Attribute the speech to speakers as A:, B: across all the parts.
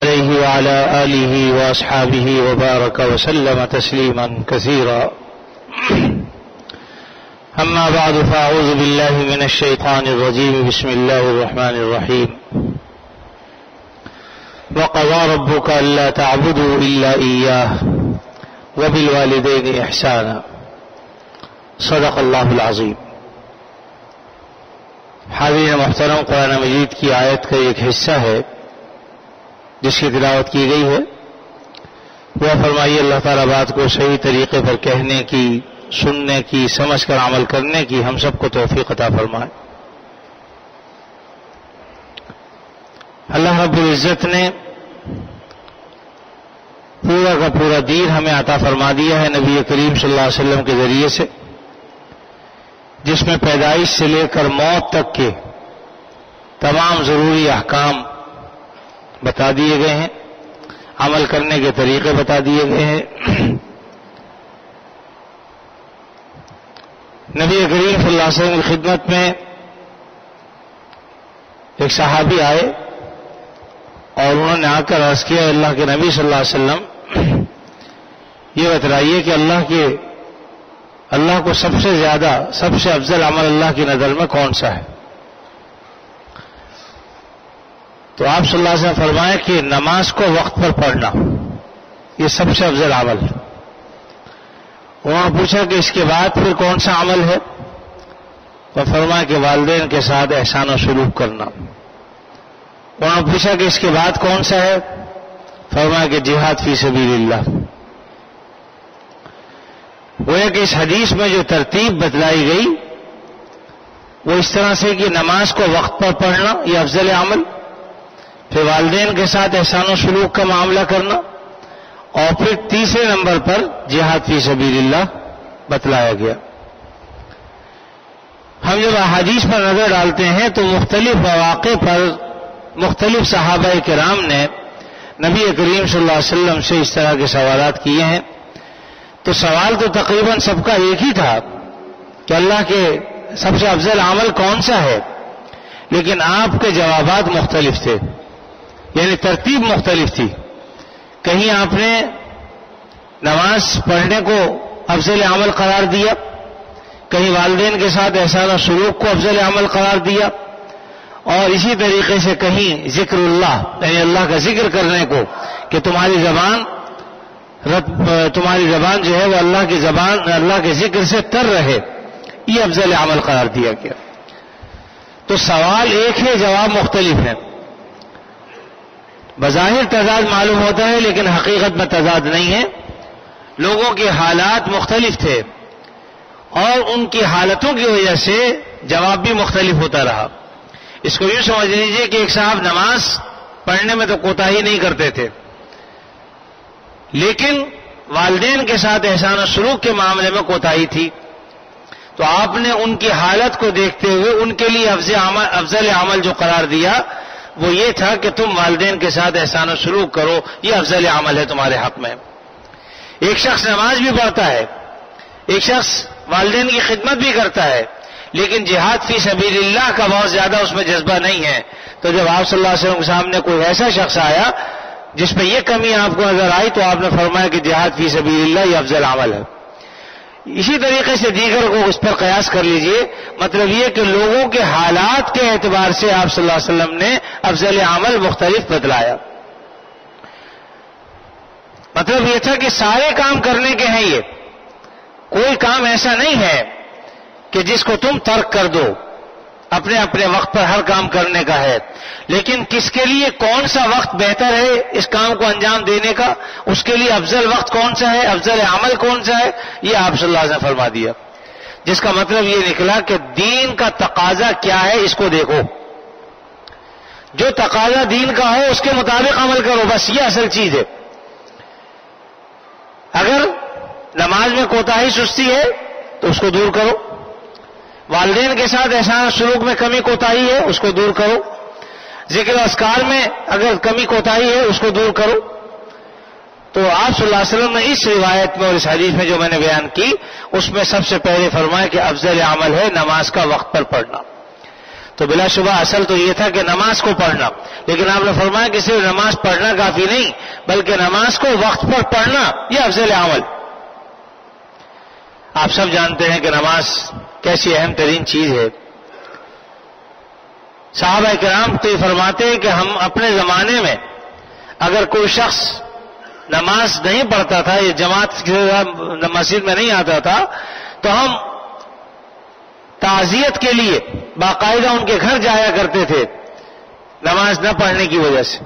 A: عليه وعلى آله وأصحابه وبارك وسلم تسليما كثيرا. أما بعد فأعوذ بالله من الشيطان الرجيم. بسم الله الرحمن الرحيم. وقضى ربك ألا تعبدوا إلا إياه وبالوالدين إحسانا. صدق الله العظيم. حاضرین محترم، قرآن مجید کی آیت کا ایک حصہ ہے جس کی تلاوت کی گئی ہے. وہ فرمائیے اللہ تعالیٰ بات کو صحیح طریقے پر کہنے کی، سننے کی، سمجھ کر عمل کرنے کی ہم سب کو توفیق عطا فرمائے. اللہ رب العزت نے پورا کا پورا دین ہمیں عطا فرما دیا ہے نبی کریم صلی اللہ علیہ وسلم کے ذریعے سے، جس میں پیدائش سے لے کر موت تک کے تمام ضروری احکام بتا دیے گئے ہیں، عمل کرنے کے طریقے بتا دیے گئے ہیں. نبی کریم صلی اللہ علیہ وسلم کی خدمت میں ایک صحابی آئے اور انہوں نے آ کر عرض کیا، اللہ کے نبی صلی اللہ علیہ وسلم یہ بتلائیے کہ اللہ کو سب سے زیادہ، سب سے افضل عمل اللہ کی نظر میں کون سا ہے؟ تو آپ صلی اللہ علیہ وسلم فرمایا کہ نماز کو وقت پر پڑھنا یہ سب سے افضل عمل ہے. انہوں نے پوچھا کہ اس کے بعد پھر کون سا عمل ہے؟ تو فرمایا کہ والدین کے ساتھ احسان و سلوک کرنا. انہوں نے پوچھا کہ اس کے بعد کون سا ہے؟ فرمایا کہ جہاد فی سبیل اللہ. وہ کہ اس حدیث میں جو ترتیب بتلائی گئی وہ اس طرح سے کہ نماز کو وقت پر پڑھنا یہ افضل عمل، پھر والدین کے ساتھ احسان و سلوک کا معاملہ کرنا، اور پھر تیسرے نمبر پر جہاد فی سبیل اللہ بتلایا گیا. ہم جب احادیث پر نظر ڈالتے ہیں تو مختلف مواقع پر مختلف صحابہ کرام نے نبی کریم صلی اللہ علیہ وسلم سے اس طرح کے سوالات کیے ہیں. تو سوال تو تقریباً سب کا ایک ہی تھا کہ اللہ کے سب سے افضل عمل کون سا ہے، لیکن آپ کے جوابات مختلف تھے، یعنی ترتیب مختلف تھی. کہیں آپ نے نماز پڑھنے کو افضل عمل قرار دیا، کہیں والدین کے ساتھ احسان و سلوک کو افضل عمل قرار دیا، اور اسی طریقے سے کہیں ذکر اللہ یعنی اللہ کا ذکر کرنے کو کہ تمہاری زبان جو ہے وہ اللہ کی زبان، اللہ کے ذکر سے تر رہے، یہ افضل عمل قرار دیا گیا. تو سوال ایک ہے، جواب مختلف ہے. بظاہر تضاد معلوم ہوتا ہے لیکن حقیقت میں تضاد نہیں ہے. لوگوں کے حالات مختلف تھے اور ان کی حالتوں کی وجہ سے جواب بھی مختلف ہوتا رہا. اس کو یوں سمجھ لیجئے کہ ایک صاحب نماز پڑھنے میں تو کوتاہی نہیں کرتے تھے، لیکن والدین کے ساتھ احسان و سلوک کے معاملے میں کوتاہی تھی. تو آپ نے ان کی حالت کو دیکھتے ہوئے ان کے لیے افضل عمل جو قرار دیا وہ یہ تھا کہ تم والدین کے ساتھ احسان و سلوک کرو، یہ افضل عمل ہے تمہارے حق میں. ایک شخص نماز بھی پڑھتا ہے، ایک شخص والدین کی خدمت بھی کرتا ہے، لیکن جہاد فی سبیل اللہ کا بہت زیادہ اس میں جذبہ نہیں ہے. تو جب آپ صلی اللہ علیہ وسلم کے سامنے کوئی ایسا شخص آیا جس میں یہ کمی آپ کو نظر آئی تو آپ نے فرمایا کہ جہاد فی سبیل اللہ یہ افضل عمل ہے. اسی طریقے سے دیگر کو اس پر قیاس کر لیجئے. مطلب یہ کہ لوگوں کے حالات کے اعتبار سے آپ صلی اللہ علیہ وسلم نے افضل عمل مختلف بتلایا. مطلب یہ تھا کہ سارے کام کرنے کے ہیں، یہ کوئی کام ایسا نہیں ہے کہ جس کو تم ترک کر دو، اپنے اپنے وقت پر ہر کام کرنے کا ہے. لیکن کس کے لیے کون سا وقت بہتر ہے اس کام کو انجام دینے کا، اس کے لیے افضل وقت کون سا ہے، افضل عمل کون سا ہے، یہ آپ صلی اللہ علیہ وسلم نے فرما دیا. جس کا مطلب یہ نکلا کہ دین کا تقاضا کیا ہے اس کو دیکھو، جو تقاضا دین کا ہو اس کے مطابق عمل کرو، بس یہ اصل چیز ہے. اگر نماز میں کوتاہی سستی ہے تو اس کو دور کرو، والدین کے ساتھ احسان سلوک میں کمی کوتاہی ہے اس کو دور کرو، ذکر اذکار میں اگر کمی کوتاہی ہے اس کو دور کرو. تو آپ صلی اللہ علیہ وسلم نے اس روایت میں اور اس حدیث میں جو میں نے بیان کی اس میں سب سے پہلے فرمایا کہ افضل عمل ہے نماز کا وقت پر پڑھنا. تو بلا شبہ اصل تو یہ تھا کہ نماز کو پڑھنا، لیکن آپ نے فرمایا کہ صرف نماز پڑھنا کافی نہیں بلکہ نماز کو وقت پر پڑھنا یہ افضل عمل۔ آپ سب جانتے ہیں کہ نماز کیسی اہم ترین چیز ہے۔ صحابہ کرام تو یہ فرماتے ہیں کہ ہم اپنے زمانے میں اگر کوئی شخص نماز نہیں پڑھتا تھا یا جماعت مسجد میں نہیں آتا تھا تو ہم تعزیت کے لیے باقاعدہ ان کے گھر جایا کرتے تھے نماز نہ پڑھنے کی وجہ سے۔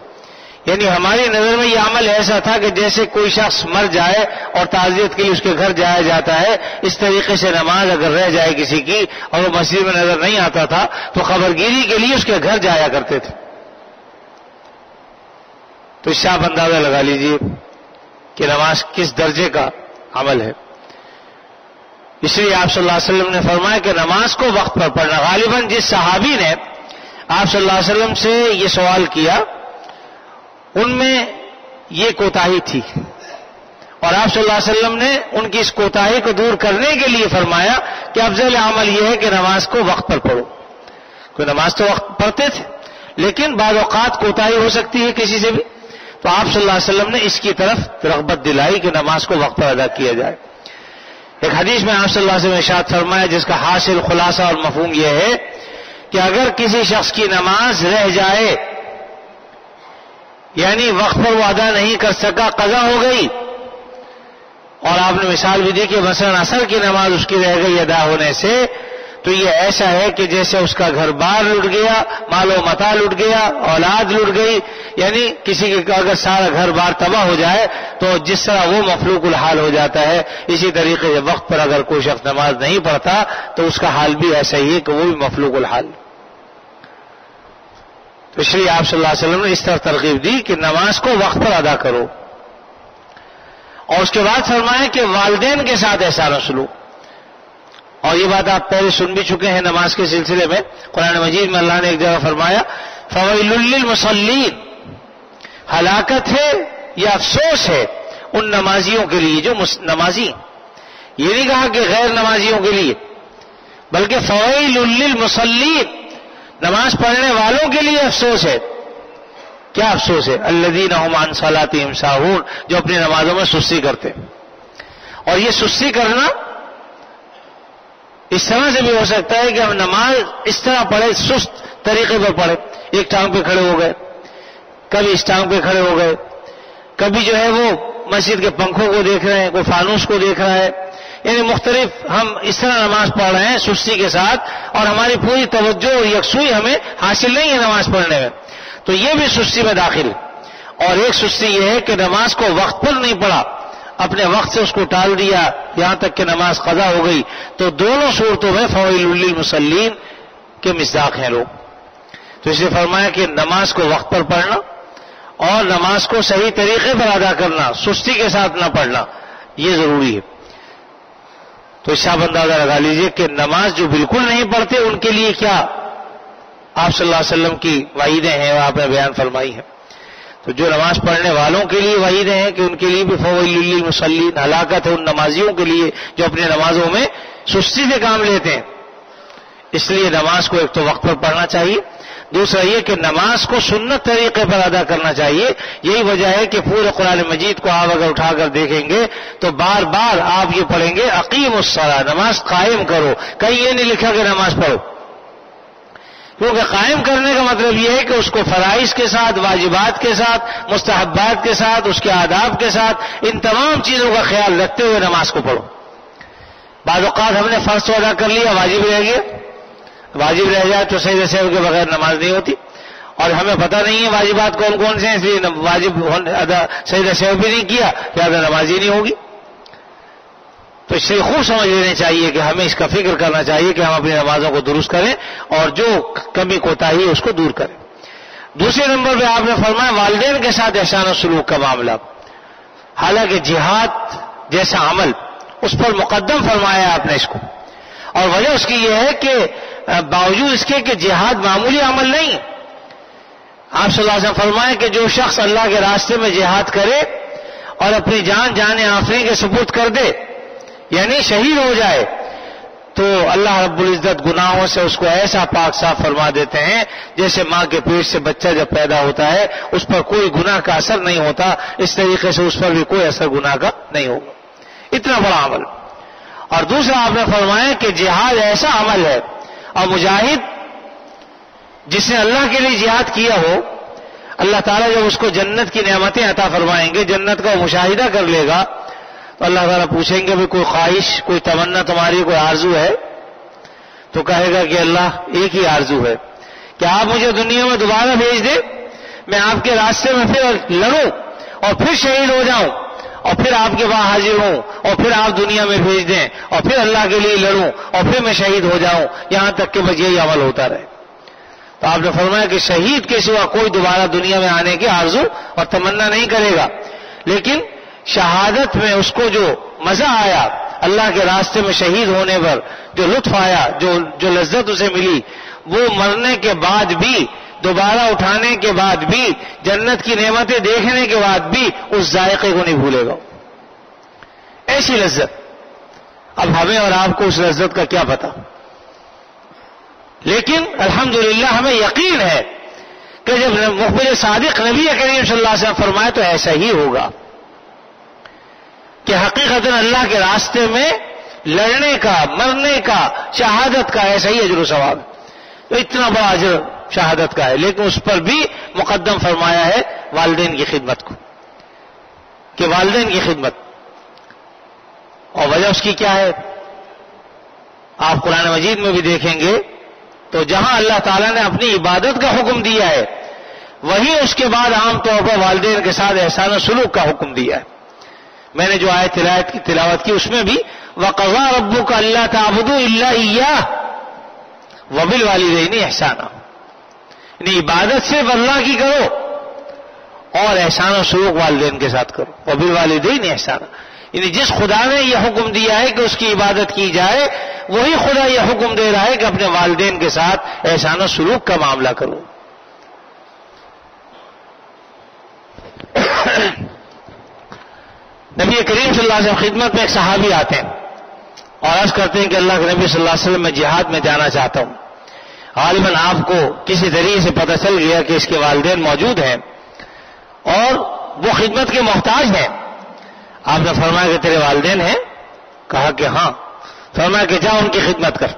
A: یعنی ہماری نظر میں یہ عمل ایسا تھا کہ جیسے کوئی شخص مر جائے اور تعزیت کے لیے اس کے گھر جایا جاتا ہے، اس طریقے سے نماز اگر رہ جائے کسی کی اور وہ مسجد میں نظر نہیں آتا تھا تو خبرگیری کے لیے اس کے گھر جایا کرتے تھے۔ تو اس سے آپ اندازہ لگا لیجئے کہ نماز کس درجے کا عمل ہے۔ اس لیے آپ صلی اللہ علیہ وسلم نے فرمایا کہ نماز کو وقت پر پڑھنا۔ غالباً جس صحابی نے آپ صلی اللہ علیہ وسلم سے یہ سوال کیا ان میں یہ کوتاہی تھی، اور آپ صلی اللہ علیہ وسلم نے ان کی اس کوتاہی کو دور کرنے کے لیے فرمایا کہ افضل عمل یہ ہے کہ نماز کو وقت پر پڑھو۔ کوئی نماز تو وقت پڑھتے تھے لیکن بعض اوقات کوتاہی ہو سکتی ہے کسی سے بھی، تو آپ صلی اللہ علیہ وسلم نے اس کی طرف رغبت دلائی کہ نماز کو وقت پر ادا کیا جائے۔ ایک حدیث میں آپ صلی اللہ علیہ وسلم نے ارشاد فرمایا جس کا حاصل خلاصہ اور مفہوم یہ ہے کہ اگر کسی شخص کی نماز رہ جائے یعنی وقت پر وہ ادا نہیں کر سکا، قضا ہو گئی، اور آپ نے مثال بھی دی کہ مثلا عصر کی نماز اس کی رہ گئی ادا ہونے سے، تو یہ ایسا ہے کہ جیسے اس کا گھر بار لٹ گیا، مال و متاع لٹ گیا، اولاد لٹ گئی، یعنی کسی کا اگر سارا گھر بار تباہ ہو جائے تو جس طرح وہ مفلوق الحال ہو جاتا ہے، اسی طریقے سے وقت پر اگر کوئی شخص نماز نہیں پڑھتا تو اس کا حال بھی ایسا ہی ہے کہ وہ بھی مفلوق الحال۔ تو اس لیے آپ صلی اللہ علیہ وسلم نے اس طرح ترغیب دی کہ نماز کو وقت پر ادا کرو، اور اس کے بعد فرمایا کہ والدین کے ساتھ احسان و سلوک۔ اور یہ بات آپ پہلے سن بھی چکے ہیں نماز کے سلسلے میں، قرآن مجید میں اللہ نے ایک جگہ فرمایا فویل للمصلین، ہلاکت ہے یا افسوس ہے ان نمازیوں کے لیے جو نمازی، یہ نہیں کہا کہ غیر نمازیوں کے لیے بلکہ فویل للمصلین، نماز پڑھنے والوں کے لیے افسوس ہے۔ کیا افسوس ہے؟ الذین هم عن صلاتهم ساہون، جو اپنی نمازوں میں سستی کرتے ہیں۔ اور یہ سستی کرنا اس طرح سے بھی ہو سکتا ہے کہ ہم نماز اس طرح پڑھے، سست طریقے پر پڑھے، ایک ٹانگ پہ کھڑے ہو گئے، کبھی اس ٹانگ پہ کھڑے ہو گئے، کبھی جو ہے وہ مسجد کے پنکھوں کو دیکھ رہے ہیں، کوئی فانوس کو دیکھ رہا ہے، یعنی مختلف ہم اس طرح نماز پڑھ رہے ہیں سستی کے ساتھ، اور ہماری پوری توجہ اور یکسوئی ہمیں حاصل نہیں ہے نماز پڑھنے میں، تو یہ بھی سستی میں داخل ہے۔ اور ایک سستی یہ ہے کہ نماز کو وقت پر نہیں پڑھا، اپنے وقت سے اس کو ٹال دیا یہاں تک کہ نماز قضا ہو گئی، تو دونوں صورتوں میں فویل للمصلین کے مصداق ہیں لوگ۔ تو اس نے فرمایا کہ نماز کو وقت پر پڑھنا اور نماز کو صحیح طریقے پر ادا کرنا، سستی کے ساتھ نہ پڑھنا، یہ ضروری ہے۔ تو اس سے آپ اندازہ لگا لیجئے کہ نماز جو بالکل نہیں پڑھتے ان کے لیے کیا آپ صلی اللہ علیہ وسلم کی وعیدیں ہیں آپ نے بیان فرمائی ہیں۔ تو جو نماز پڑھنے والوں کے لیے وعیدیں ہیں کہ ان کے لیے بھی فویل للمصلین، ہلاکت ہے ان نمازیوں کے لیے جو اپنی نمازوں میں سستی سے کام لیتے ہیں۔ اس لیے نماز کو ایک تو وقت پر پڑھنا چاہیے، دوسرا یہ کہ نماز کو سنت طریقے پر ادا کرنا چاہیے۔ یہی وجہ ہے کہ پورے قرآن مجید کو آپ اگر اٹھا کر دیکھیں گے تو بار بار آپ یہ پڑھیں گے اقیم الصلاۃ، نماز قائم کرو، کہیں یہ نہیں لکھا کہ نماز پڑھو، کیونکہ قائم کرنے کا مطلب یہ ہے کہ اس کو فرائض کے ساتھ، واجبات کے ساتھ، مستحبات کے ساتھ، اس کے آداب کے ساتھ، ان تمام چیزوں کا خیال رکھتے ہوئے نماز کو پڑھو۔ بعض اوقات ہم نے فرض تو ادا کر لیا، واجب رہ گیا، واجب رہ جائے تو سجدہ سہو کے بغیر نماز نہیں ہوتی، اور ہمیں پتہ نہیں ہے واجبات کون کون سے ہیں، اس لیے واجب سجدہ سہو بھی نہیں کیا، لہذا نماز ہی نہیں ہوگی۔ تو اس لیے خوب سمجھ لینا چاہیے کہ ہمیں اس کا فکر کرنا چاہیے کہ ہم اپنی نمازوں کو درست کریں اور جو کمی کوتاہی ہے اس کو دور کریں۔ دوسرے نمبر پہ آپ نے فرمایا والدین کے ساتھ احسان و سلوک کا معاملہ، حالانکہ جہاد جیسا عمل اس پر مقدم فرمایا آپ نے اس کو، اور وجہ اس کی یہ ہے کہ باوجود اس کے کہ جہاد معمولی عمل نہیں، آپ صلی اللہ علیہ وسلم فرمایا کہ جو شخص اللہ کے راستے میں جہاد کرے اور اپنی جان آفرین کے سپرد کر دے، یعنی شہید ہو جائے، تو اللہ رب العزت گناہوں سے اس کو ایسا پاک صاف فرما دیتے ہیں جیسے ماں کے پیٹ سے بچہ جب پیدا ہوتا ہے اس پر کوئی گناہ کا اثر نہیں ہوتا، اس طریقے سے اس پر بھی کوئی اثر گناہ کا نہیں ہوگا. اتنا بڑا عمل. اور دوسرا آپ نے فرمایا کہ جہاد ایسا عمل ہے، اور مجاہد جس نے اللہ کے لیے جہاد کیا ہو، اللہ تعالیٰ جب اس کو جنت کی نعمتیں عطا فرمائیں گے، جنت کا مشاہدہ کر لے گا، تو اللہ تعالیٰ پوچھیں گے بھی کوئی خواہش، کوئی تمنا تمہاری، کوئی آرزو ہے؟ تو کہے گا کہ اللہ ایک ہی آرزو ہے کہ آپ مجھے دنیا میں دوبارہ بھیج دیں، میں آپ کے راستے میں پھر لڑوں اور پھر شہید ہو جاؤں اور پھر آپ کے پاس حاضر ہوں اور پھر آپ دنیا میں بھیج دیں اور پھر اللہ کے لیے لڑوں اور پھر میں شہید ہو جاؤں، یہاں تک کہ بس یہی عمل ہوتا رہے. تو آپ نے فرمایا کہ شہید کے سوا کوئی دوبارہ دنیا میں آنے کی آرزو اور تمنا نہیں کرے گا، لیکن شہادت میں اس کو جو مزہ آیا، اللہ کے راستے میں شہید ہونے پر جو لطف آیا، جو لذت اسے ملی، وہ مرنے کے بعد بھی، دوبارہ اٹھانے کے بعد بھی، جنت کی نعمتیں دیکھنے کے بعد بھی اس ذائقے کو نہیں بھولے گا. ایسی لذت. اب ہمیں اور آپ کو اس لذت کا کیا پتا، لیکن الحمدللہ ہمیں یقین ہے کہ جب مخبر صادق نبی کریم صلی اللہ علیہ وسلم فرمائے تو ایسا ہی ہوگا کہ حقیقت اللہ کے راستے میں لڑنے کا، مرنے کا، شہادت کا ایسا ہی اجر و ثواب. تو اتنا بڑا اجر شہادت کا ہے، لیکن اس پر بھی مقدم فرمایا ہے والدین کی خدمت کو، کہ والدین کی خدمت. اور وجہ اس کی کیا ہے؟ آپ قرآن مجید میں بھی دیکھیں گے تو جہاں اللہ تعالیٰ نے اپنی عبادت کا حکم دیا ہے، وہی اس کے بعد عام طور پر والدین کے ساتھ احسان و سلوک کا حکم دیا ہے. میں نے جو آیت تلاوت کی اس میں بھی وَقَضَىٰ رَبُّكَ أَلَّا تَعْبُدُوا إِلَّا إِيَّاهُ وَبِالْوَالِدَيْنِ إِحْسَانًا. یعنی عبادت صرف اللہ کی کرو اور احسان و سلوک والدین کے ساتھ کرو. وَبِالْوَالِدَيْنِ إِحْسَانًا. یعنی جس خدا نے یہ حکم دیا ہے کہ اس کی عبادت کی جائے، وہی خدا یہ حکم دے رہا ہے کہ اپنے والدین کے ساتھ احسان و سلوک کا معاملہ کرو. نبی کریم صلی اللہ علیہ وسلم خدمت میں ایک صحابی آتے ہیں اور عرض کرتے ہیں کہ اللہ کے نبی صلی اللہ علیہ وسلم میں جہاد میں جانا چاہتا ہوں. غالباً آپ کو کسی طریقے سے پتہ چل گیا کہ اس کے والدین موجود ہیں اور وہ خدمت کے محتاج ہیں. آپ نے فرمایا کہ تیرے والدین ہیں؟ کہا کہ ہاں. فرمایا کہ جا ان کی خدمت کر.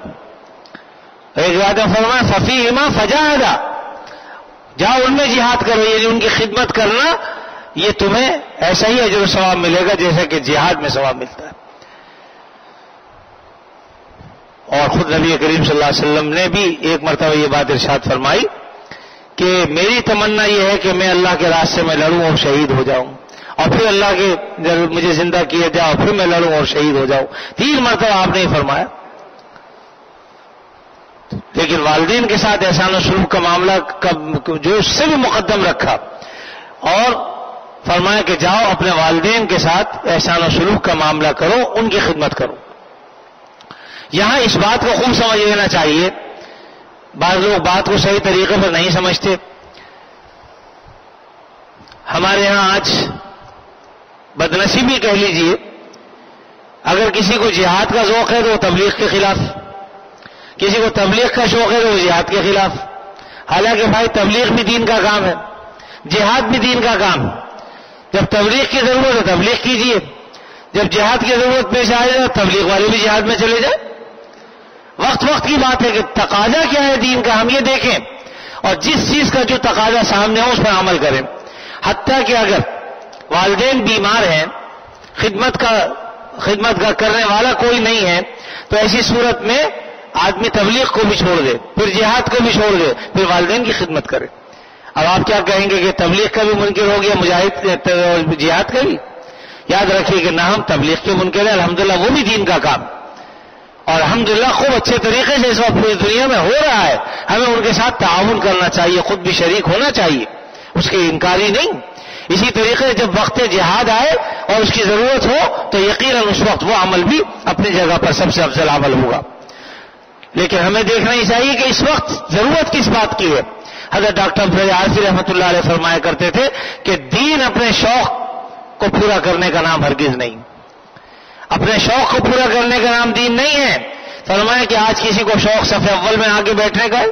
A: ایک بات میں فرمایا فَفِيهِمَا فَجَاهَدَ، جاؤ ان میں جہاد کرو، یعنی ان کی خدمت کرنا یہ تمہیں ایسا ہی اجر و ثواب ملے گا جیسا کہ جہاد میں ثواب ملتا ہے. اور خود نبی کریم صلی اللہ علیہ وسلم نے بھی ایک مرتبہ یہ بات ارشاد فرمائی کہ میری تمنا یہ ہے کہ میں اللہ کے راستے میں لڑوں اور شہید ہو جاؤں، اور پھر اللہ کے مجھے زندہ کیا جائے اور پھر میں لڑوں اور شہید ہو جاؤں. 3 مرتبہ آپ نے یہ فرمایا. لیکن والدین کے ساتھ احسان و سلوک کا معاملہ جو اس سے بھی مقدم رکھا اور فرمایا کہ جاؤ اپنے والدین کے ساتھ احسان و سلوک کا معاملہ کرو، ان کی خدمت کرو. یہاں اس بات کو خوب سمجھ لینا چاہیے. بعض لوگ بات کو صحیح طریقے پر نہیں سمجھتے. ہمارے یہاں آج بدنصیبی کہہ لیجئے، اگر کسی کو جہاد کا ذوق ہے تو وہ تبلیغ کے خلاف، کسی کو تبلیغ کا شوق ہے تو وہ جہاد کے خلاف. حالانکہ بھائی تبلیغ بھی دین کا کام ہے، جہاد بھی دین کا کام. جب تبلیغ کی ضرورت ہے تبلیغ کیجئے، جب جہاد کی ضرورت پیش آئے تو تبلیغ والے بھی جہاد میں چلے جائیں. وقت وقت کی بات ہے کہ تقاضا کیا ہے دین کا ہم یہ دیکھیں اور جس چیز کا جو تقاضا سامنے ہو اس پر عمل کریں. حتیٰ کہ اگر والدین بیمار ہیں، خدمت کا کرنے والا کوئی نہیں ہے، تو ایسی صورت میں آدمی تبلیغ کو بھی چھوڑ دے، پھر جہاد کو بھی چھوڑ دے، پھر والدین کی خدمت کرے. اب آپ کیا کہیں گے کہ تبلیغ کا بھی منکر ہو گیا، مجاہد جہاد کا بھی؟ یاد رکھیے کہ نہ ہم تبلیغ کے منکر ہیں، الحمدللہ وہ بھی دین کا کام، اور الحمدللہ خوب اچھے طریقے سے اس وقت پوری دنیا میں ہو رہا ہے. ہمیں ان کے ساتھ تعاون کرنا چاہیے، خود بھی شریک ہونا چاہیے، اس کی انکاری نہیں. اسی طریقے سے جب وقت جہاد آئے اور اس کی ضرورت ہو تو یقیناً اس وقت وہ عمل بھی اپنی جگہ پر سب سے افضل عمل ہوگا. لیکن ہمیں دیکھنا ہی چاہیے کہ اس وقت ضرورت کس بات کی ہے. حضرت ڈاکٹر فیض عارفی رحمۃ اللہ علیہ فرمایا کرتے تھے کہ دین اپنے شوق کو پورا کرنے کا نام ہرگز نہیں. اپنے شوق کو پورا کرنے کا نام دین نہیں ہے. فرمایا کہ آج کسی کو شوق صف اول میں آگے بیٹھنے کا ہے،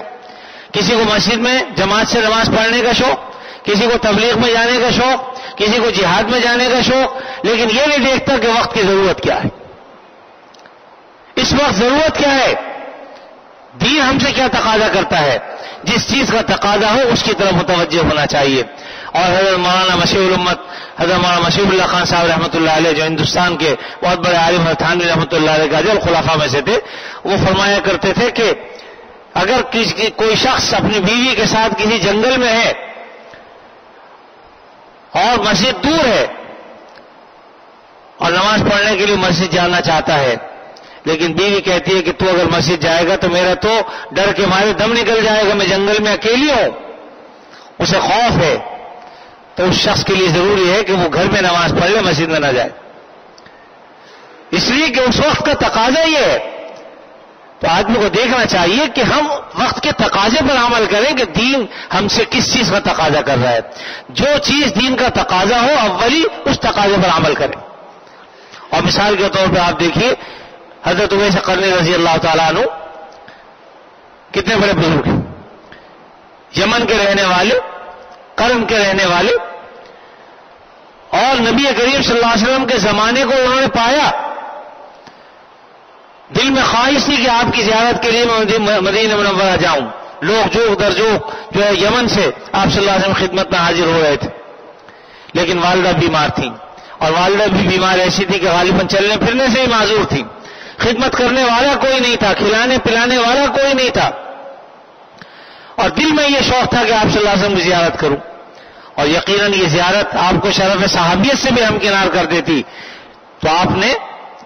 A: کسی کو مسجد میں جماعت سے نماز پڑھنے کا شوق، کسی کو تبلیغ میں جانے کا شوق، کسی کو جہاد میں جانے کا شوق، لیکن یہ نہیں دیکھتا کہ وقت کی ضرورت کیا ہے، اس وقت ضرورت کیا ہے، دین ہم سے کیا تقاضا کرتا ہے، جس چیز کا تقاضا ہو اس کی طرف متوجہ ہونا چاہیے۔ اور حضرت مولانا مشیع الامت حضرت مولانا مشیع اللہ خان صاحب رحمۃ اللہ علیہ، جو ہندوستان کے بہت بڑے عالم تھانوی رحمۃ اللہ علیہ کے اجل خلفاء میں سے تھے، وہ فرمایا کرتے تھے کہ اگر کوئی شخص اپنی بیوی کے ساتھ کسی جنگل میں ہے اور مسجد دور ہے اور نماز پڑھنے کے لیے مسجد جانا چاہتا ہے، لیکن بیوی کہتی ہے کہ تو اگر مسجد جائے گا تو میرا تو ڈر کے مارے دم نکل جائے گا، میں جنگل میں اکیلی ہوں، اسے خوف ہے، تو اس شخص کے لیے ضروری ہے کہ وہ گھر میں نماز پڑھ لے، مسجد میں نہ جائے، اس لیے کہ اس وقت کا تقاضا یہ ہے۔ تو آدمی کو دیکھنا چاہیے کہ ہم وقت کے تقاضے پر عمل کریں کہ دین ہم سے کس چیز کا تقاضا کر رہا ہے، جو چیز دین کا تقاضا ہو اولی اس تقاضے پر عمل کریں۔ اور مثال کے طور پہ آپ دیکھیے حضرت اویس قرنی رضی اللہ تعالیٰ عنہ کتنے بڑے بزرگ ہیں، یمن کے رہنے والے، قرن کے رہنے والے، اور نبی کریم صلی اللہ علیہ وسلم کے زمانے کو انہوں نے پایا، دل میں خواہش تھی کہ آپ کی زیارت کے لیے میں مدینہ منورہ جاؤں، لوگ جوک در جوک جو ہے یمن سے آپ صلی اللہ علیہ وسلم خدمت میں حاضر ہو رہے تھے، لیکن والدہ بیمار تھیں، اور والدہ بھی بیمار ایسی تھی کہ غالباً چلنے پھرنے سے ہی معذور تھی، خدمت کرنے والا کوئی نہیں تھا، کھلانے پلانے والا کوئی نہیں تھا، اور دل میں یہ شوق تھا کہ آپ صلی اللہ علیہ وسلم کی زیارت کروں، اور یقیناً یہ زیارت آپ کو شرف صحابیت سے بھی ہمکنار کر دیتی۔ تو آپ نے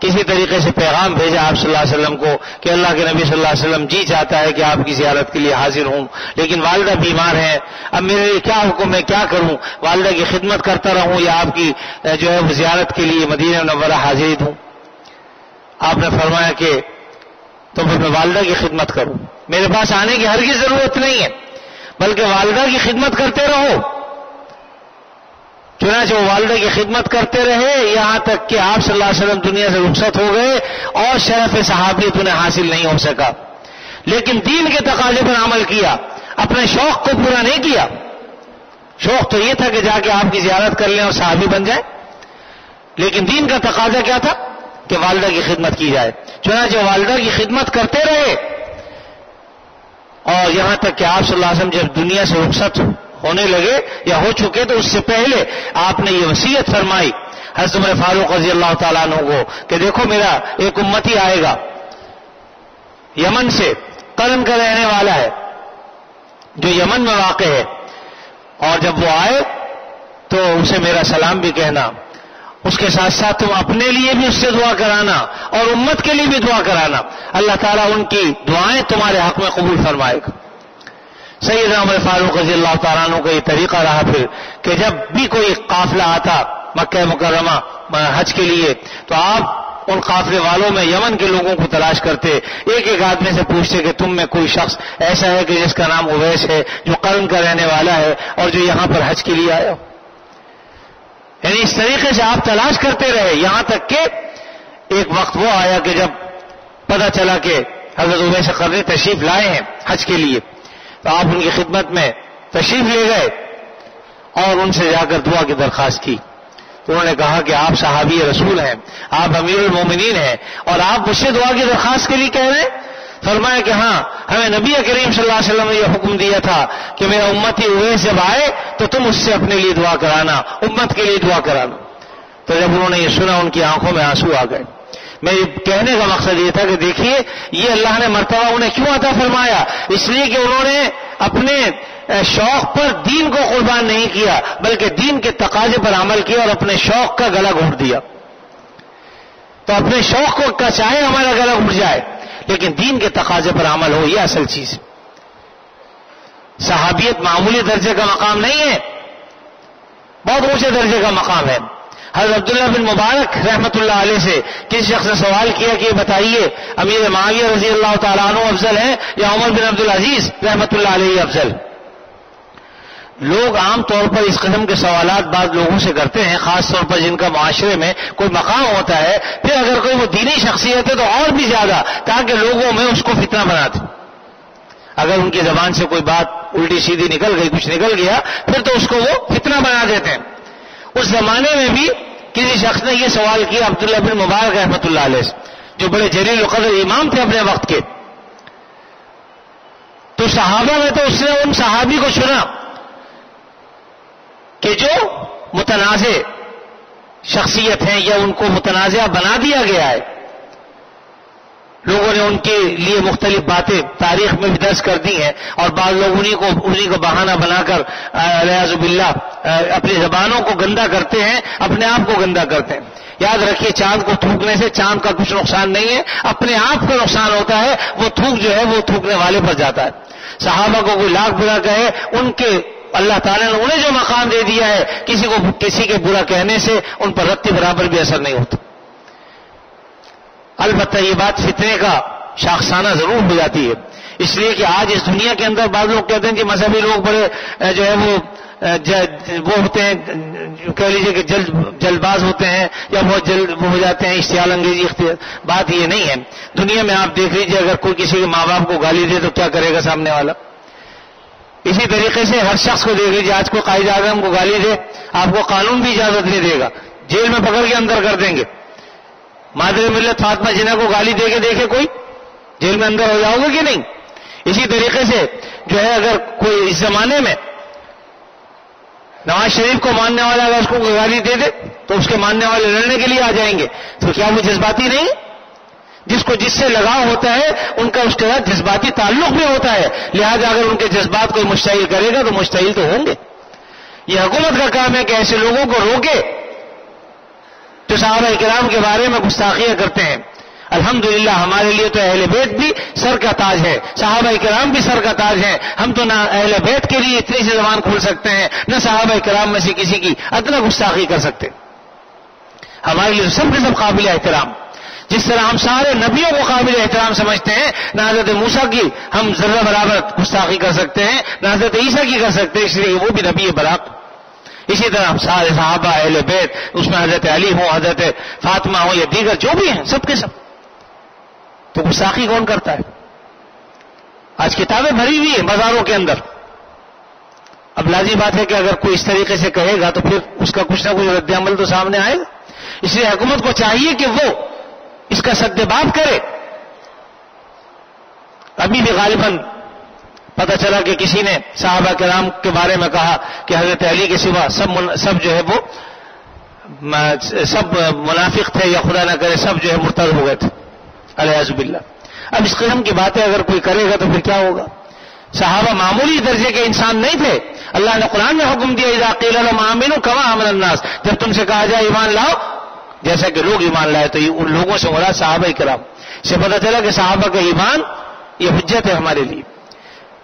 A: کسی طریقے سے پیغام بھیجا آپ صلی اللہ علیہ وسلم کو کہ اللہ کے نبی صلی اللہ علیہ وسلم جی چاہتا ہے کہ آپ کی زیارت کے لیے حاضر ہوں، لیکن والدہ بیمار ہیں، اب میرے لیے کیا حکم ہے، کیا کروں، والدہ کی خدمت کرتا رہوں یا آپ کی جو ہے وہ زیارت کے لیے مدینہ منورہ حاضر ہوں؟ آپ نے فرمایا کہ تو پھر میں والدہ کی خدمت کروں، میرے پاس آنے کی ہرگز ضرورت نہیں ہے، بلکہ والدہ کی خدمت کرتے رہو۔ چنانچہ وہ والدہ کی خدمت کرتے رہے یہاں تک کہ آپ صلی اللہ علیہ وسلم دنیا سے رخصت ہو گئے اور شرف صحابیت انہیں حاصل نہیں ہو سکا، لیکن دین کے تقاضے پر عمل کیا، اپنے شوق کو پورا نہیں کیا۔ شوق تو یہ تھا کہ جا کے آپ کی زیارت کر لیں اور صحابی بن جائیں، لیکن دین کا تقاضا کیا تھا کہ والدہ کی خدمت کی جائے، چنانچہ والدہ کی خدمت کرتے رہے، اور یہاں تک کہ آپ صلی اللہ علیہ وسلم جب دنیا سے رخصت ہونے لگے یا ہو چکے تو اس سے پہلے آپ نے یہ وصیت فرمائی حضرت عمر فاروق رضی اللہ تعالیٰ عنہ کو کہ دیکھو میرا ایک امتی آئے گا یمن سے، قرن کا رہنے والا ہے جو یمن میں واقع ہے، اور جب وہ آئے تو اسے میرا سلام بھی کہنا، اس کے ساتھ ساتھ تم اپنے لیے بھی اس سے دعا کرانا اور امت کے لیے بھی دعا کرانا، اللہ تعالیٰ ان کی دعائیں تمہارے حق میں قبول فرمائے گا۔ سیدنا عمر فاروق رضی اللہ تعالیٰ عنہ کا یہ طریقہ رہا پھر کہ جب بھی کوئی قافلہ آتا مکہ مکرمہ حج کے لیے تو آپ ان قافلے والوں میں یمن کے لوگوں کو تلاش کرتے، ایک ایک آدمی سے پوچھتے کہ تم میں کوئی شخص ایسا ہے کہ جس کا نام اویس ہے، جو قرن کا رہنے والا ہے اور جو یہاں پر حج کے لیے آیا ہو۔ یعنی اس طریقے سے آپ تلاش کرتے رہے یہاں تک کہ ایک وقت وہ آیا کہ جب پتہ چلا کہ حضرت اویس قرنی تشریف لائے ہیں حج کے لیے، تو آپ ان کی خدمت میں تشریف لے گئے اور ان سے جا کر دعا کی درخواست کی۔ تو انہوں نے کہا کہ آپ صحابی رسول ہیں، آپ امیر المومنین ہیں، اور آپ مجھ سے دعا کی درخواست کے لیے کہہ رہے ہیں؟ فرمایا کہ ہاں، ہمیں نبی کریم صلی اللہ علیہ وسلم نے یہ حکم دیا تھا کہ میرا امتی اویس جب آئے تو تم اس سے اپنے لیے دعا کرانا، امت کے لیے دعا کرانا۔ تو جب انہوں نے یہ سنا ان کی آنکھوں میں آنسو آ گئے۔ میرے کہنے کا مقصد یہ تھا کہ دیکھیے یہ اللہ نے مرتبہ انہیں کیوں عطا فرمایا، اس لیے کہ انہوں نے اپنے شوق پر دین کو قربان نہیں کیا بلکہ دین کے تقاضے پر عمل کیا اور اپنے شوق کا گلا گھونٹ دیا۔ تو اپنے شوق کو کا چاہے ہمارا گلا گھٹ جائے لیکن دین کے تقاضے پر عمل ہو، یہ اصل چیز ہے۔ صحابیت معمولی درجے کا مقام نہیں ہے، بہت اونچے درجے کا مقام ہے۔ حضرت عبداللہ بن مبارک رحمت اللہ علیہ سے کسی شخص نے سوال کیا کہ بتائیے امیر معاویہ رضی اللہ تعالیٰ عنہ افضل ہے یا عمر بن عبد العزیز رحمت اللہ علیہ افضل؟ لوگ عام طور پر اس قسم کے سوالات بعض لوگوں سے کرتے ہیں، خاص طور پر جن کا معاشرے میں کوئی مقام ہوتا ہے، پھر اگر کوئی وہ دینی شخصیت ہے تو اور بھی زیادہ، تاکہ لوگوں میں اس کو فتنہ بنا دے۔ اگر ان کی زبان سے کوئی بات الٹی سیدھی نکل گئی، کچھ نکل گیا، پھر تو اس کو وہ فتنہ بنا دیتے ہیں۔ اس زمانے میں بھی کسی شخص نے یہ سوال کیا عبداللہ بن مبارک رحمۃ اللہ علیہ، جو بڑے جلیل القدر امام تھے اپنے وقت کے، تو صحابہ میں تو اس نے ان صحابی کو چنا کہ جو متنازع شخصیت ہیں یا ان کو متنازع بنا دیا گیا ہے۔ لوگوں نے ان کے لیے مختلف باتیں تاریخ میں بھی درج کر دی ہیں، اور بعض لوگ انہی کو بہانہ بنا کر والعیاذ باللہ اپنی زبانوں کو گندا کرتے ہیں، اپنے آپ کو گندا کرتے ہیں۔ یاد رکھیے، چاند کو تھوکنے سے چاند کا کچھ نقصان نہیں ہے، اپنے آپ کو نقصان ہوتا ہے، وہ تھوک جو ہے وہ تھوکنے والے پر جاتا ہے۔ صحابہ کو کوئی لاکھ برا کہے، ان کے اللہ تعالیٰ نے انہیں جو مقام دے دیا ہے، کسی کے برا کہنے سے ان پر رتی برابر بھی اثر نہیں ہوتا۔ البتہ یہ بات فتنے کا شاخسانہ ضرور ہو جاتی ہے، اس لیے کہ آج اس دنیا کے اندر بعض لوگ کہتے ہیں کہ مذہبی لوگ بڑے جو ہے وہ ہوتے ہیں، کہہ لیجیے کہ جلد باز ہوتے ہیں، یا بہت جلد وہ ہو جاتے ہیں، اشتعال انگیزی اختیار۔ بات یہ نہیں ہے۔ دنیا میں آپ دیکھ لیجیے، اگر کوئی کسی کے ماں باپ کو گالی دے تو کیا کرے گا سامنے والا؟ اسی طریقے سے ہر شخص کو دیکھ لیجیے، آج کوئی قائد اعظم کو گالی دے، آپ کو قانون بھی اجازت نہیں دے گا، جیل میں پکڑ کے اندر کر دیں گے۔ مادر ملت فاطمہ جناح کو گالی دے کے دیکھے کوئی، جیل میں اندر ہو جاؤ گے کہ نہیں؟ اسی طریقے سے جو ہے، اگر کوئی اس زمانے میں نواز شریف کو ماننے والا اگر اس کو گالی دے دے تو اس کے ماننے والے لڑنے کے لیے آ جائیں گے، تو کیا وہ جذباتی نہیں؟ جس کو جس سے لگاؤ ہوتا ہے ان کا اس کے ساتھ جذباتی تعلق بھی ہوتا ہے، لہذا اگر ان کے جذبات کوئی مشتعل کرے گا تو مشتعل تو ہوں گے۔ یہ حکومت کا کام ہے کہ ایسے لوگوں کو روکے جو صحابہ کرام کے بارے میں گستاخیاں کرتے ہیں۔ الحمدللہ ہمارے لیے تو اہل بیت بھی سر کا تاج ہے، صحابہ کرام بھی سر کا تاج ہیں۔ ہم تو نہ اہل بیت کے لیے اتنی سی زبان کھول سکتے ہیں، نہ صحابہ کرام میں سے کسی کی ادنا گستاخی کر سکتے۔ ہمارے لیے سب کے سب قابل احترام، جس طرح ہم سارے نبیوں کو قابل احترام سمجھتے ہیں، نہ حضرت موسیٰ کی ہم ذرہ برابر گستاخی کر سکتے ہیں، نہ حضرت عیسیٰ کی کر سکتے ہیں، اس لیے وہ بھی نبی برحق۔ اسی طرح ہم سارے صحابہ اہل بیت، اس میں حضرت علی ہوں، حضرت فاطمہ ہوں، یا دیگر جو بھی ہیں، سب کے سب۔ تو گستاخی کون کرتا ہے؟ آج کتابیں بھری ہوئی ہیں بازاروں کے اندر۔ اب لازمی بات ہے کہ اگر کوئی اس طریقے سے کہے گا تو پھر اس کا کچھ نہ کچھ رد عمل تو سامنے آئے گا۔ اس لیے حکومت کو چاہیے کہ وہ اس کا سدباب کرے۔ ابھی بھی غالباً پتہ چلا کہ کسی نے صحابہ کرام کے بارے میں کہا کہ حضرت علی کے سوا سب جو ہے وہ سب منافق تھے، یا خدا نہ کرے سب جو ہے مرتد ہو گئے تھے، والعیاذ باللہ۔ اب اس قسم کی باتیں اگر کوئی کرے گا تو پھر کیا ہوگا؟ صحابہ معمولی درجے کے انسان نہیں تھے۔ اللہ نے قرآن میں حکم دیا، اذا قیل لهم آمنوا كما آمن الناس، جب تم سے کہا جائے ایمان لاؤ جیسا کہ لوگ ایمان لائے، تو ان لوگوں سے مراد صحابہ کرام سے پتہ چلا کہ صحابہ کا ایمان یہ حجت ہے ہمارے لیے۔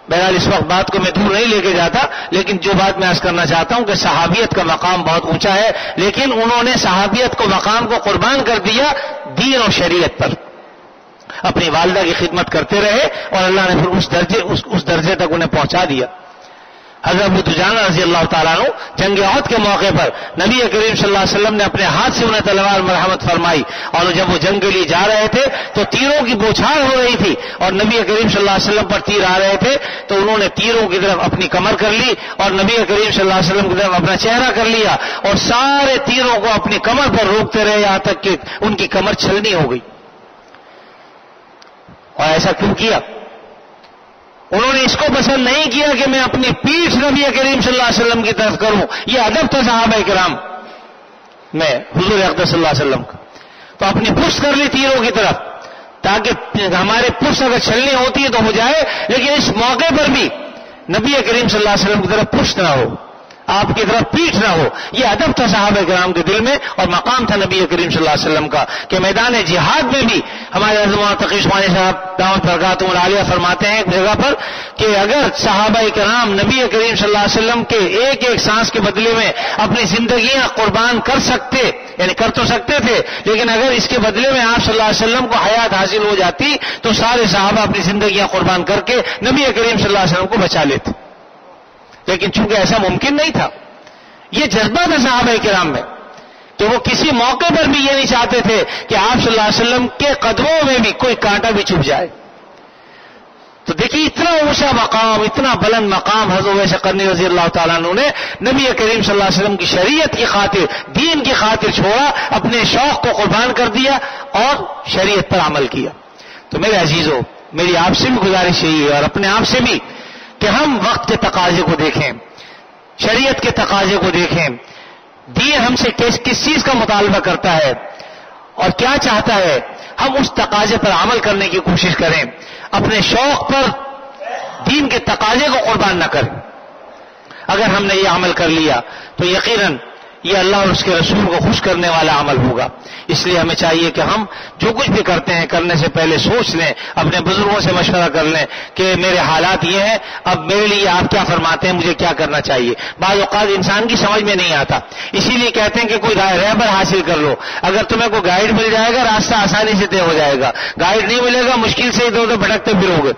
A: بہرحال اس وقت بات کو میں دور نہیں لے کے جاتا، لیکن جو بات میں عرض کرنا چاہتا ہوں کہ صحابیت کا مقام بہت اونچا ہے، لیکن انہوں نے صحابیت کو مقام کو قربان کر دیا دین اور شریعت پر۔ اپنی والدہ کی خدمت کرتے رہے اور اللہ نے پھر اس درجے تک انہیں پہنچا دیا۔ حضرت ابو دجانہ رضی اللہ تعالیٰ عنہ جنگ احد کے موقع پر نبی کریم صلی اللہ علیہ وسلم نے اپنے ہاتھ سے انہیں تلوار مرحمت فرمائی، اور جب وہ جنگ کے لیے جا رہے تھے تو تیروں کی بوچھار ہو رہی تھی اور نبی کریم صلی اللہ علیہ وسلم پر تیر آ رہے تھے، تو انہوں نے تیروں کی طرف اپنی کمر کر لی اور نبی کریم صلی اللہ علیہ وسلم کی طرف اپنا چہرہ کر لیا، اور سارے تیروں کو اپنی کمر پر روکتے رہے یہاں تک کہ ان کی کمر چھلنی ہو گئی۔ اور ایسا کیوں کیا؟ انہوں نے اس کو پسند نہیں کیا کہ میں اپنی پیٹھ نبی کریم صلی اللہ علیہ وسلم کی طرف کروں، یہ ادب تھا صحابہ کرام میں حضور اقدس صلی اللہ علیہ وسلم کا، تو اپنی پشت کر لی تیروں کی طرف، تاکہ ہمارے پشت اگر چھلنی ہوتی ہے تو ہو جائے، لیکن اس موقع پر بھی نبی کریم صلی اللہ علیہ وسلم کی طرف پشت نہ ہو، آپ کی طرف پیٹھ نہ ہو۔ یہ ادب تھا صحابہ کرام کے دل میں، اور مقام تھا نبی کریم صلی اللہ علیہ وسلم کا کہ میدان جہاد میں بھی ہمارے حضرت تقی عثمانی صاحب دعوت برکاتہم العالیہ فرماتے ہیں ایک جگہ پر کہ اگر صحابہ کرام نبی کریم صلی اللہ علیہ وسلم کے ایک ایک سانس کے بدلے میں اپنی زندگیاں قربان کر سکتے، یعنی کر تو سکتے تھے، لیکن اگر اس کے بدلے میں آپ صلی اللہ علیہ وسلم کو حیات حاصل ہو جاتی تو سارے صحابہ اپنی زندگیاں قربان کر کے نبی کریم صلی اللہ علیہ وسلم کو بچا لیتے۔ لیکن چونکہ ایسا ممکن نہیں تھا، یہ جذبہ تھا صحابہ کرام میں کہ وہ کسی موقع پر بھی یہ نہیں چاہتے تھے کہ آپ صلی اللہ علیہ وسلم کے قدموں میں بھی کوئی کانٹا بھی چبھ جائے. تو دیکھیے اتنا اونچا مقام، اتنا بلند مقام حضرت ویس قرنی رضی اللہ تعالیٰ عنہ نے نبی کریم صلی اللہ علیہ وسلم کی شریعت کی خاطر، دین کی خاطر چھوڑا، اپنے شوق کو قربان کر دیا اور شریعت پر عمل کیا. تو میرے عزیزوں، میری آپ سے بھی گزارش یہی ہے اور اپنے آپ سے بھی کہ ہم وقت کے تقاضے کو دیکھیں، شریعت کے تقاضے کو دیکھیں، دین ہم سے کس چیز کا مطالبہ کرتا ہے اور کیا چاہتا ہے، ہم اس تقاضے پر عمل کرنے کی کوشش کریں، اپنے شوق پر دین کے تقاضے کو قربان نہ کریں. اگر ہم نے یہ عمل کر لیا تو یقیناً یہ اللہ اور اس کے رسول کو خوش کرنے والا عمل ہوگا. اس لیے ہمیں چاہیے کہ ہم جو کچھ بھی کرتے ہیں کرنے سے پہلے سوچ لیں، اپنے بزرگوں سے مشورہ کر لیں کہ میرے حالات یہ ہیں، اب میرے لیے آپ کیا فرماتے ہیں، مجھے کیا کرنا چاہیے. بعض اوقات انسان کی سمجھ میں نہیں آتا، اسی لیے کہتے ہیں کہ کوئی رہبر حاصل کر لو. اگر تمہیں کوئی گائیڈ مل جائے گا راستہ آسانی سے طے ہو جائے گا، گائیڈ نہیں ملے گا مشکل سے ادھر ادھر بھٹکتے پھرو گے.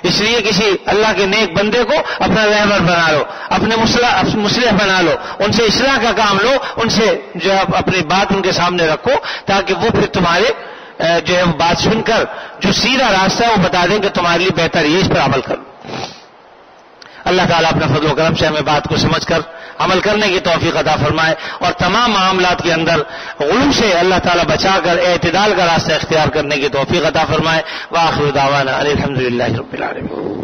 A: اس لیے کسی اللہ کے نیک بندے کو اپنا رہبر بنا لو، اپنے مصلح بنا لو، ان سے اصلاح کا کام لو، ان سے جو ہے اپنی بات ان کے سامنے رکھو تاکہ وہ پھر تمہارے جو ہے بات سن کر جو سیدھا راستہ ہے وہ بتا دیں کہ تمہارے لیے بہتر یہ، اس پر عمل کرو. اللہ تعالیٰ اپنا فضل و کرم سے ہمیں بات کو سمجھ کر عمل کرنے کی توفیق عطا فرمائے اور تمام معاملات کے اندر غلو سے اللہ تعالیٰ بچا کر اعتدال کا راستہ اختیار کرنے کی توفیق عطا فرمائے. وآخر دعوانا الحمدللہ رب العالمین.